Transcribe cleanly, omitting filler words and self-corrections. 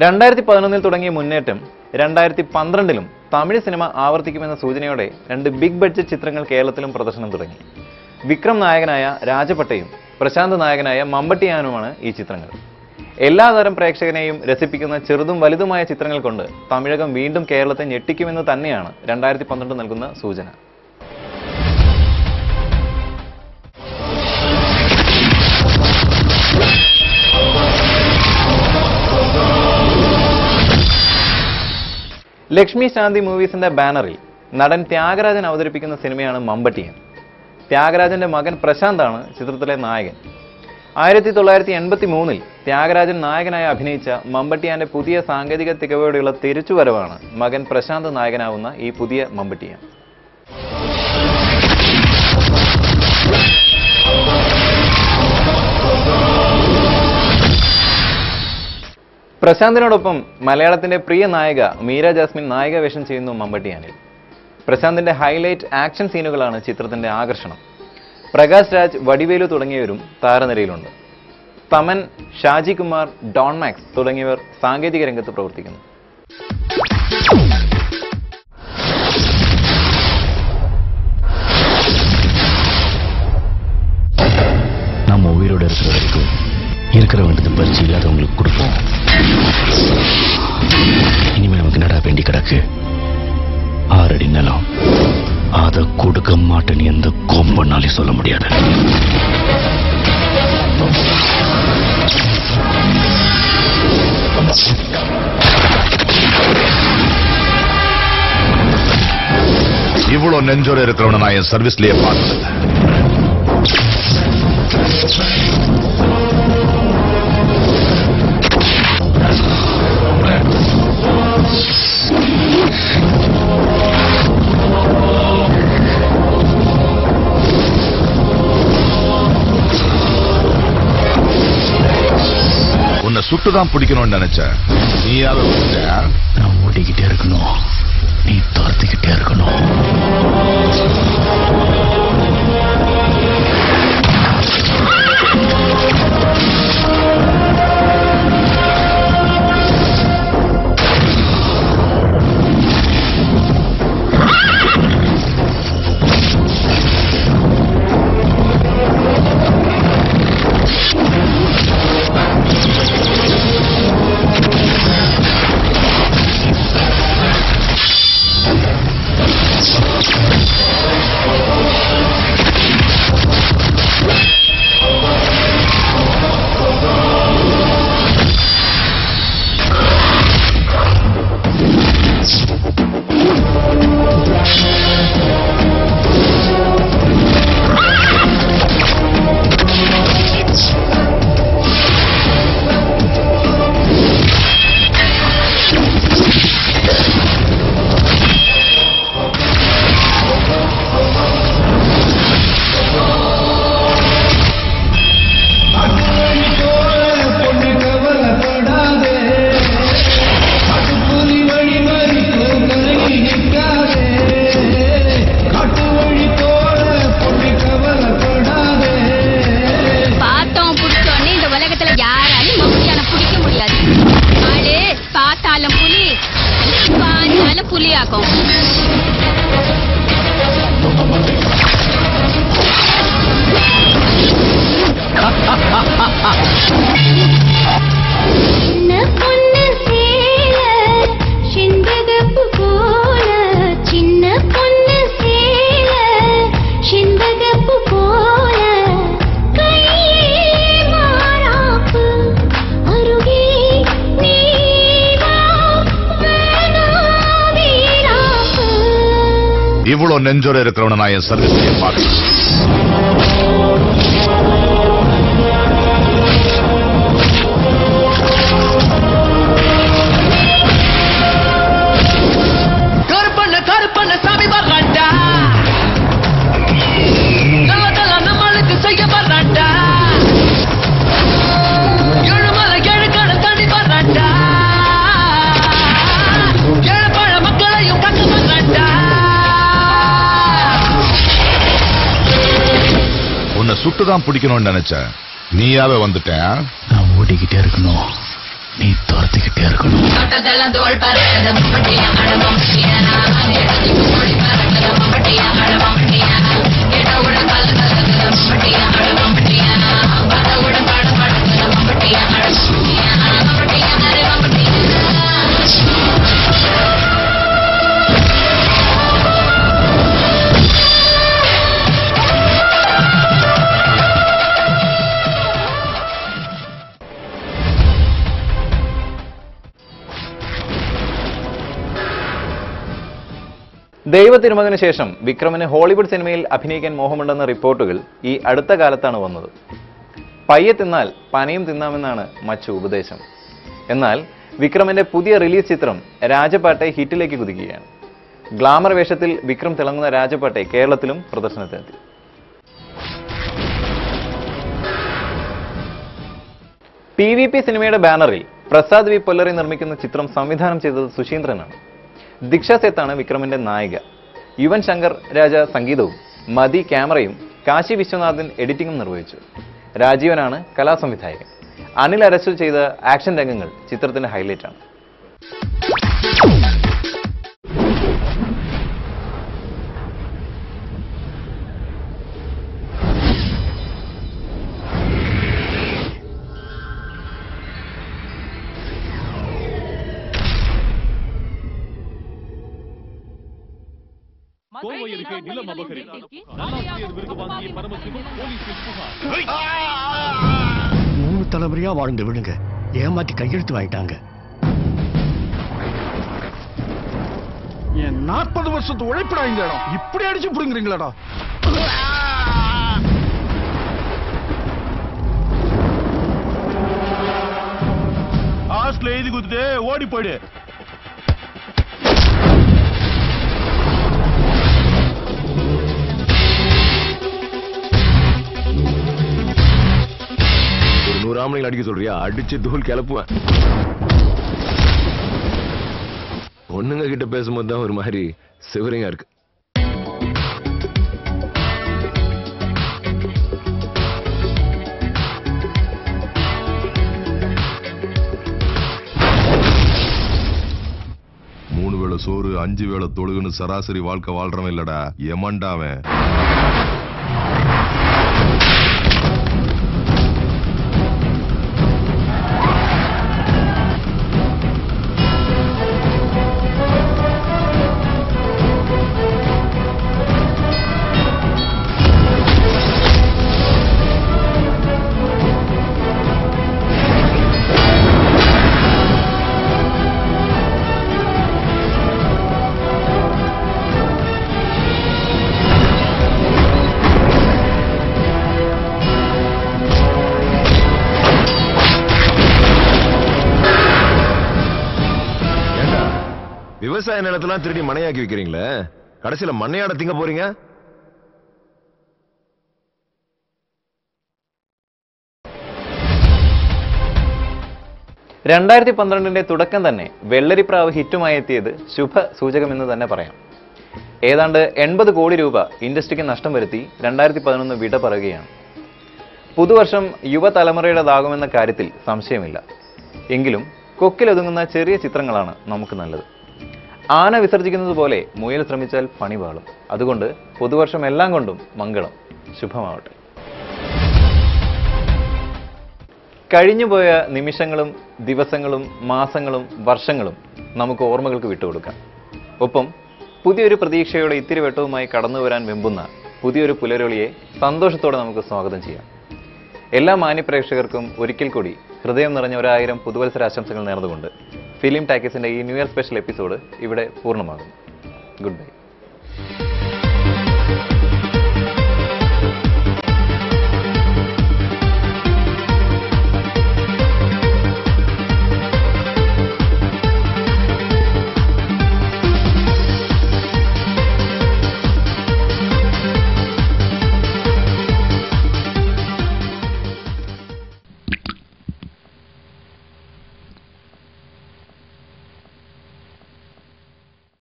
2011 തുടങ്ങിയ മുന്നേറ്റം 2012 Tamil cinema ആവർത്തിക്കുമെന്ന സൂചനയോടെ 2 big budget ചിത്രങ്ങൾ കേരളത്തിലും പ്രദർശനം തുടങ്ങി. വിക്രം നായകനായ രാജപട്ടയും പ്രശാന്ത് നായകനായ മമ്പട്ടിയാനുമാണ് ഈ ചിത്രങ്ങൾ. എല്ലാതരം പ്രേക്ഷകനെയും രസിപ്പിക്കുന്ന ചെറുതും വലുതുമായ ചിത്രങ്ങൾ കൊണ്ട് തമിഴകം വീണ്ടും കേരളത്തെ ഞെട്ടിക്കുമെന്ന് തന്നെയാണ് 2012 നൽകുന്ന സൂചന. ലക്ഷ്മി ശാന്തി മൂവീസിന്റെ ബാനറിൽ നടൻ ത്യാഗരാജൻ അവതരിപ്പിക്കുന്ന സിനിമയാണ് മമ്പട്ടിയാൻ. ത്യാഗരാജന്റെ മകൻ പ്രശാന്താണ് ചിത്രത്തിലെ നായകൻ. 1983 ത്യാഗരാജൻ നായകനായി അഭിനയിച്ച മമ്പട്ടിയാന്റെ പുതിയ സാങ്കേതിക തികവോടെയുള്ള തിരിച്ചുവരവാണ് മകൻ പ്രശാന്ത് നായകനാവുന്ന ഈ പുതിയ മമ്പട്ടിയാൻ. പ്രശാന്തിനോടൊപ്പം മലയാളത്തിന്റെ പ്രിയ നായിക മീര ജാസ്മിൻ നായിക വേഷം ചെയ്യുന്നു മമ്പട്ടിയാനിൽ. പ്രശാന്തിന്റെ ഹൈലൈറ്റ് ആക്ഷൻ സീനുകളാണ് ചിത്രത്തിന്റെ ആകർഷണം. പ്രകാശ് രാജ്, വടിവേലു തുടങ്ങിയവരും താരനിരയിലുണ്ട്. തമൻ, ഷാജി കുമാർ, ഡോൺ മാക്സ് തുടങ്ങിയവർ സാങ്കേതിക രംഗത്ത് പ്രവർത്തിക്കുന്നു. நம்ம உயிரோட இருக்கிற வரைக்கும் இருக்கிறவங்களுக்கு பரிச்சு இல்லாதவங்களுக்கு கொடுப்போம். இனிமே நமக்கு நட வேண்டி கிடக்கு 6 அடி நிலம். அதை கொடுக்க மாட்டேன்னு எந்த கோம்பனாலே சொல்ல முடியாது. இவ்வளவு நெஞ்சோட இருக்கிறவன நான் என் சர்வீஸ்லயே பார்த்ததில்லை. உன்னை சுட்டுதான் பிடிக்கணும்னு நினைச்ச நீ யார நான் ஓடிக்கிட்டே இருக்கணும், நீ துரத்திக்கிட்டே இருக்கணும். புலியாக்கும். இவ்வளவு நெஞ்சோட இருக்கிறவன நான் என் சர்வீஸ்லயே பார்த்தேன். கருப்பண்ண சாமி வர்றாண்டா, நல்லதெல்லாம் நம்மளுக்கு செய்ய வர்றாண்டா, எழுமலை எழுக்கட தண்ணி வர்றாண்டா, ஏழப்பழ மக்களையும் கட்டு வர்றாண்டா. உன்னை சுட்டுதான் பிடிக்கணும்னு நினைச்ச நீயாவே வந்துட்டேன். நான் ஓடிக்கிட்டே இருக்கணும், நீ துரத்திக்கிட்டே இருக்கணும். தொட்டதெல்லாம் தோள் பறக்குது மம்பட்டியா அட மம்பட்டியா இடத்துக்கு ஓடி பறக்குது மம்பட்டியா அட மம்பட்டியா இடவுட கல்லு கலக்குது மம்பட்டியா அட மம்பட்டியா பதவுட படம் படுக்குது மம்பட்டியா அட மம்பட்டியா மம்பட்டியா அட மம்பட்டியா. ദൈവ തിരുമകന് ശേഷം വിക്രമിന് ഹോളിവുഡ് സിനിമയിൽ അഭിനയിക്കാൻ മോഹമുണ്ടെന്ന റിപ്പോർട്ടുകൾ ഈ അടുത്ത കാലത്താണ് വന്നത്. പയ്യെ തിന്നാൽ പനയും തിന്നാമെന്നാണ് മച്ചു ഉപദേശം. എന്നാൽ വിക്രമിന്റെ പുതിയ റിലീസ് ചിത്രം രാജപാട്ടെ ഹിറ്റിലേക്ക് കുതിക്കുകയാണ്. ഗ്ലാമർ വേഷത്തിൽ വിക്രം തിളങ്ങുന്ന രാജപാട്ടെ കേരളത്തിലും പ്രദർശനത്തിനെത്തി. PVP സിനിമയുടെ ബാനറിൽ പ്രസാദ് വി പൊല്ലറി നിർമ്മിക്കുന്ന ചിത്രം സംവിധാനം ചെയ്തത് സുശീന്ദ്രനാണ്. ദിക്ഷ സേത്താണ് വിക്രമിന്റെ നായിക. യുവൻ ശങ്കർ രാജ സംഗീതവും മതി ക്യാമറയും കാശി വിശ്വനാഥൻ എഡിറ്റിംഗും നിർവഹിച്ചു. രാജീവനാണ് കലാസംവിധായകൻ. അനിൽ അരച്ചു ചെയ്ത ആക്ഷൻ രംഗങ്ങൾ ചിത്രത്തിന്റെ ഹൈലൈറ്റാണ്. கோவையருகே நிலம் அபகரிப்பு நல்லாசிரியர் விருது வாங்கிய பரமசிவம் போலீசில் புகார். 3 தலைமுறையா வாழ்ந்து விடுங்க, ஏமாத்தி கையெழுத்து வாங்கிட்டாங்க. என் 40 வருஷத்து உழைப்படா இந்த இடம், இப்படி அடிச்சு புடுங்குறீங்களாடா? ஹாஸ்டல் எழுதி கொடுத்துட்டு ஓடி போயிடு. ராமலிங்க அடிக்க சொல்றியா? அடிச்சு தூள் கிளப்புவேன். பொண்ணுங்க கிட்ட பேசும்போது தான் ஒரு மாதிரி சிவரிங்கா இருக்கு. மூணு வேளை சோறு 5 வேளை தொழுகுன்னு சராசரி வாழ்க்கை வாழ்றவன் இல்லடா, எமண்டாவன். விவசாய நிலத்தெல்லாம் திருடி மனையாக்கி வைக்கிறீங்களே, கடைசியில மண்ணையாட திங்க போறீங்க. രണ്ടായിരത്തി 12 തുടക്കം തന്നെ വെള്ളരിപ്രാവ് ഹിറ്റുമായി എത്തിയത് ശുഭ സൂചകമെന്ന് തന്നെ പറയാം. ഏതാണ്ട് 80 കോടി രൂപ ഇൻഡസ്ട്രിക്ക് നഷ്ടം വരുത്തി 2011 വിട പറയുകയാണ്. പുതുവർഷം യുവതലമുറയുടേതാകുമെന്ന കാര്യത്തിൽ സംശയമില്ല. എങ്കിലും കൊക്കിലൊതുങ്ങുന്ന ചെറിയ ചിത്രങ്ങളാണ് നമുക്ക് നല്ലത്. ആന വിസർജിക്കുന്നത് പോലെ മുയൽ ശ്രമിച്ചാൽ പണി പാളും. അതുകൊണ്ട് പുതുവർഷം എല്ലാം കൊണ്ടും മംഗളം, ശുഭമാവട്ടെ. കഴിഞ്ഞുപോയ നിമിഷങ്ങളും ദിവസങ്ങളും മാസങ്ങളും വർഷങ്ങളും നമുക്ക് ഓർമ്മകൾക്ക് വിട്ടുകൊടുക്കാം. ഒപ്പം പുതിയൊരു പ്രതീക്ഷയോടെ ഇത്തിരി വെട്ടവുമായി കടന്നു വരാൻ വെമ്പുന്ന പുതിയൊരു പുലരൊളിയെ സന്തോഷത്തോടെ നമുക്ക് സ്വാഗതം ചെയ്യാം. എല്ലാ മാന്യപ്രേക്ഷകർക്കും ഒരിക്കൽ കൂടി ഹൃദയം നിറഞ്ഞ 1000 പുതുവത്സരാശംസകൾ നേർന്നുകൊണ്ട് ഫിലിം ടാക്കീസിന്റെ ഈ ന്യൂ ഇയർ സ്പെഷ്യൽ എപ്പിസോഡ് ഇവിടെ പൂർണ്ണമാകുന്നു. Good bye.